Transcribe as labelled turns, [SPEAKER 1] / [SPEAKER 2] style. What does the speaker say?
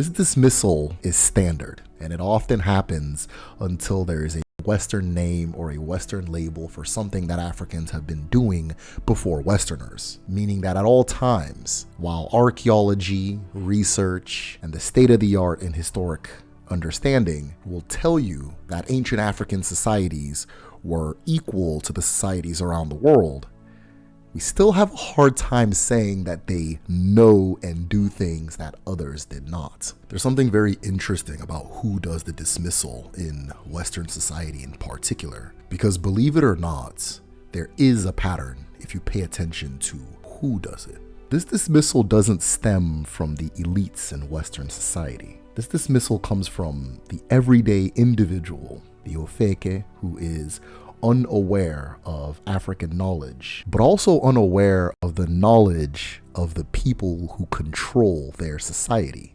[SPEAKER 1] This dismissal is standard, and it often happens until there is a Western name or a Western label for something that Africans have been doing before Westerners, meaning that at all times, while archaeology, research, and the state-of-the-art in historic understanding will tell you that ancient African societies were equal to the societies around the world, we still have a hard time saying that they know and do things that others did not. There's something very interesting about who does the dismissal in Western society in particular, because believe it or not, there is a pattern if you pay attention to who does it. This dismissal doesn't stem from the elites in Western society. This dismissal comes from the everyday individual, the Ofeke, who is unaware of African knowledge, but also unaware of the knowledge of the people who control their society.